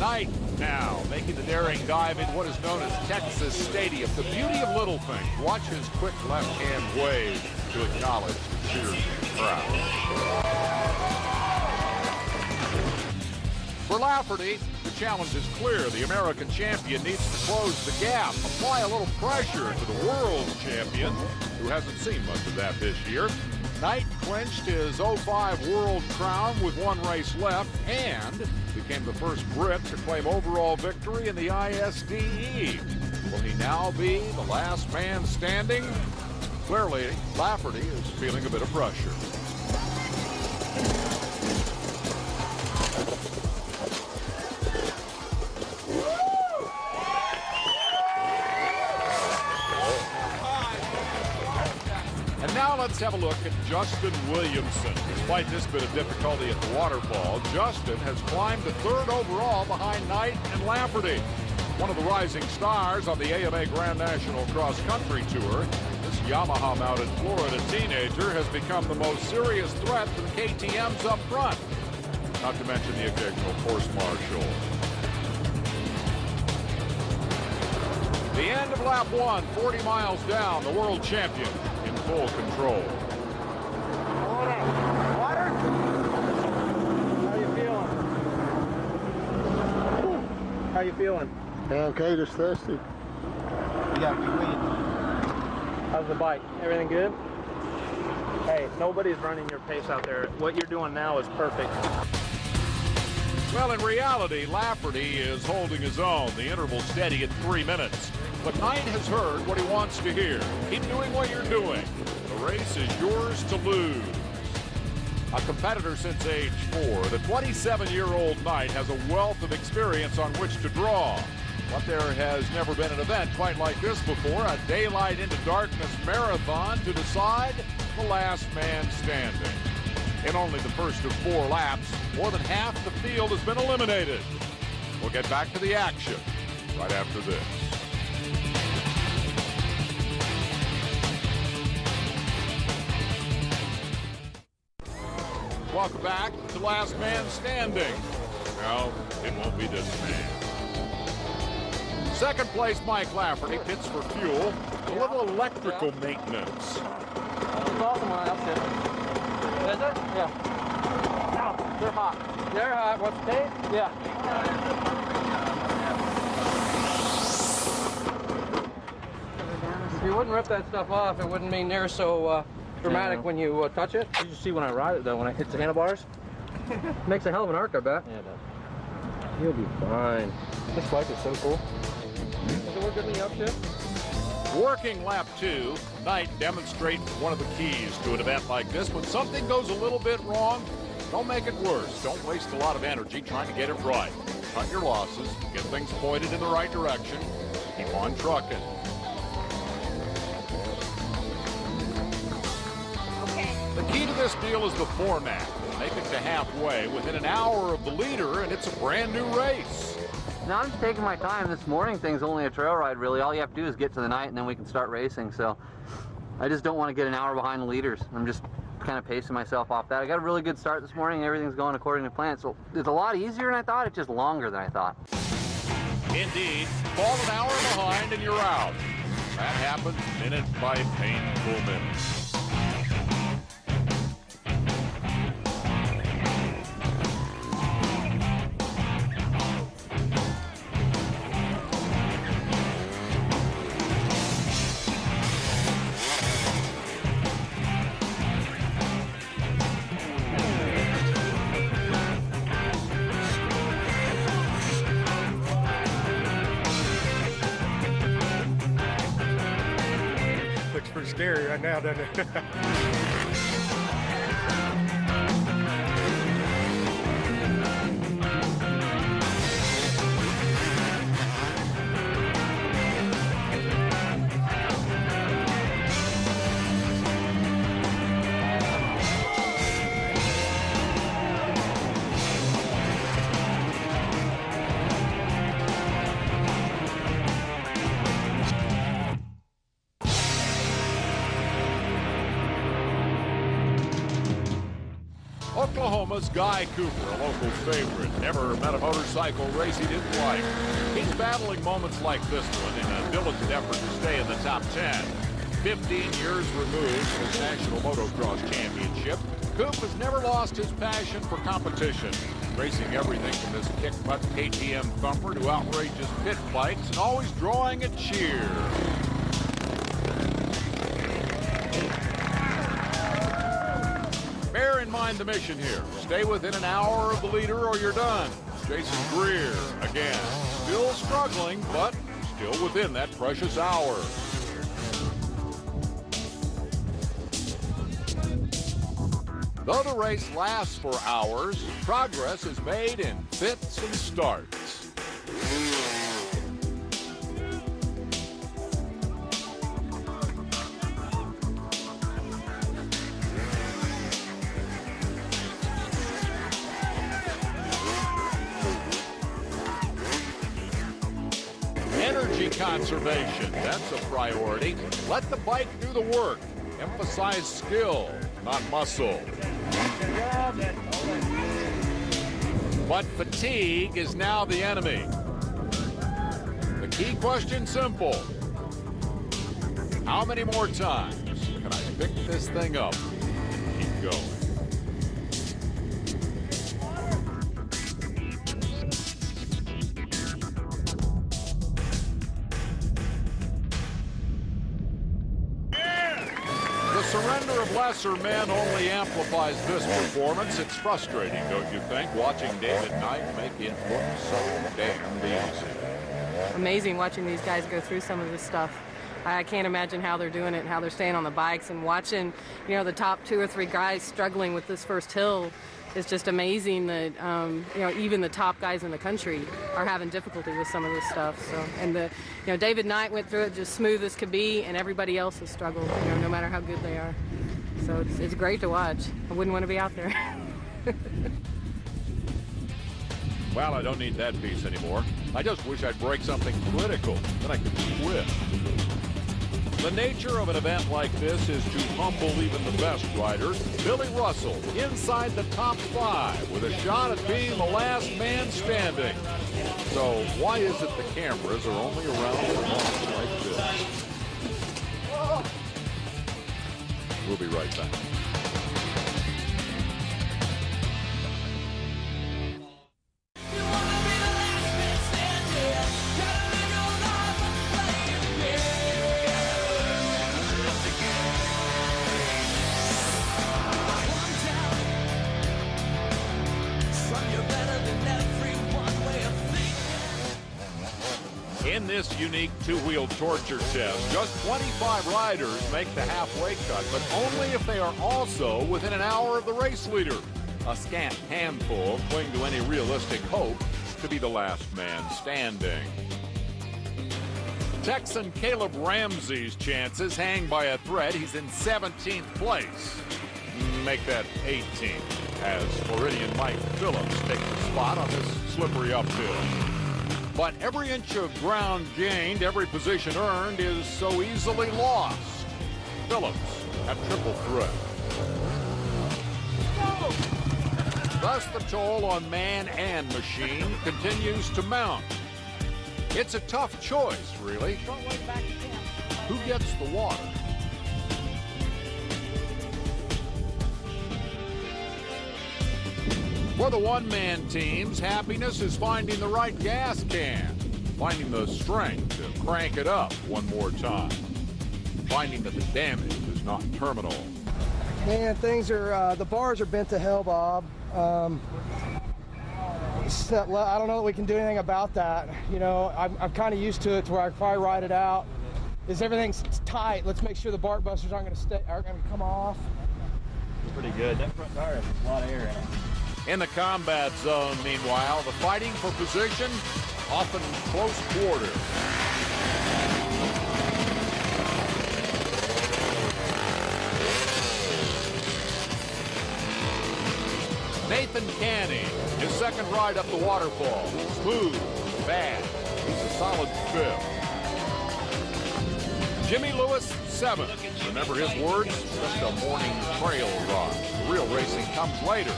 Knight now making the daring dive in what is known as Texas Stadium. The beauty of little things. Watch his quick left-hand wave to acknowledge the cheers of the crowd. For Lafferty, the challenge is clear. The American champion needs to close the gap, apply a little pressure to the world champion, who hasn't seen much of that this year. Knight clinched his 05 world crown with one race left and became the first Brit to claim overall victory in the ISDE. Will he now be the last man standing? Clearly, Lafferty is feeling a bit of pressure. And now let's have a look at Justin Williamson. Despite this bit of difficulty at the waterfall, Justin has climbed to third overall behind Knight and Lafferty. One of the rising stars on the AMA Grand National Cross Country Tour, this Yamaha-mounted Florida teenager has become the most serious threat to the KTMs up front. Not to mention the occasional course marshal. The end of lap 1, 40 miles down, the world champion in full control. Water? How you feeling? How you feeling? Okay, just thirsty. You got me weed. How's the bike? Everything good? Hey, nobody's running your pace out there. What you're doing now is perfect. Well, in reality, Lafferty is holding his own. The interval steady at 3 minutes. But Knight has heard what he wants to hear. Keep doing what you're doing. The race is yours to lose. A competitor since age 4, the 27-year-old Knight has a wealth of experience on which to draw. But there has never been an event quite like this before, a daylight into darkness marathon to decide the last man standing. In only the first of 4 laps, more than half the field has been eliminated. We'll get back to the action right after this. Welcome back to Last Man Standing. No, it won't be this man. Second place, Mike Lafferty pits for fuel. A little electrical maintenance. It's awesome when I upset it. Is it? Yeah. Ow, they're hot. They're hot. What's the tape? Yeah. If you wouldn't rip that stuff off, it wouldn't be near so dramatic when you touch it. You just see when I ride it, though, when I hit the handlebars. Makes a hell of an arc, I bet. Yeah, it does. You'll be fine. This bike is so cool. Does it work good in the upshift? Working lap 2, Knight demonstrates one of the keys to an event like this. When something goes a little bit wrong, don't make it worse. Don't waste a lot of energy trying to get it right. Cut your losses, get things pointed in the right direction, keep on trucking. The key to this deal is the format. Make it to halfway within an hour of the leader, and it's a brand new race. Now I'm just taking my time. This morning thing's only a trail ride, really. All you have to do is get to the night, and then we can start racing. So I just don't want to get an hour behind the leaders. I'm just kind of pacing myself off that. I got a really good start this morning, and everything's going according to plan. So it's a lot easier than I thought. It's just longer than I thought. Indeed, fall an hour behind, and you're out. That happens minute by painful minute. Looks pretty scary right now, doesn't it? Oklahoma's Guy Cooper, a local favorite. Never met a motorcycle race he didn't like. He's battling moments like this one in a diligent effort to stay in the top 10. 15 years removed from his national motocross championship, Coop has never lost his passion for competition, racing everything from this kick-butt KTM thumper to outrageous pit fights and always drawing a cheer. Bear in mind the mission here. Stay within an hour of the leader or you're done. Jason Greer, again, still struggling, but still within that precious hour. Though the race lasts for hours, progress is made in fits and starts. Energy conservation, that's a priority. Let the bike do the work. Emphasize skill, not muscle. But fatigue is now the enemy. The key question simple. How many more times can I pick this thing up and keep going? The surrender of lesser men only amplifies this performance. It's frustrating, don't you think, watching David Knight make it look so damn easy. Amazing watching these guys go through some of this stuff. I can't imagine how they're doing it and how they're staying on the bikes, and watching, you know, the top 2 or 3 guys struggling with this first hill is just amazing that, you know, even the top guys in the country are having difficulty with some of this stuff. So, and David Knight went through it just smooth as could be, and everybody else has struggled, you know, no matter how good they are. So it's great to watch. I wouldn't want to be out there. Well, I don't need that piece anymore. I just wish I'd break something critical, then I could quit. The nature of an event like this is to humble even the best riders. Billy Russell inside the top 5 with a shot at being the last man standing. So why is it the cameras are only around for moments like this? We'll be right back. In this unique 2-wheel torture test, just 25 riders make the halfway cut, but only if they are also within an hour of the race leader. A scant handful cling to any realistic hope to be the last man standing. Texan Caleb Ramsey's chances hang by a thread. He's in 17th place. Make that 18th as Floridian Mike Phillips takes the spot on this slippery uphill. But every inch of ground gained, every position earned is so easily lost. Phillips at triple threat. Thus the toll on man and machine continues to mount. It's a tough choice, really. Who gets the water? For the one-man teams, happiness is finding the right gas can, finding the strength to crank it up one more time, finding that the damage is not terminal. Man, things are, the bars are bent to hell, Bob. I don't know that we can do anything about that. You know, I'm kind of used to it to where I probably ride it out. Everything's tight. Let's make sure the bark busters aren't going to come off. Pretty good. That front tire has a lot of air in it. In the combat zone, meanwhile, the fighting for position, often close quarter. Nathan Canny, his second ride up the waterfall. Smooth, bad. He's a solid 5th. Jimmy Lewis, 7th. Remember his words? Just a morning trail ride. The real racing comes later.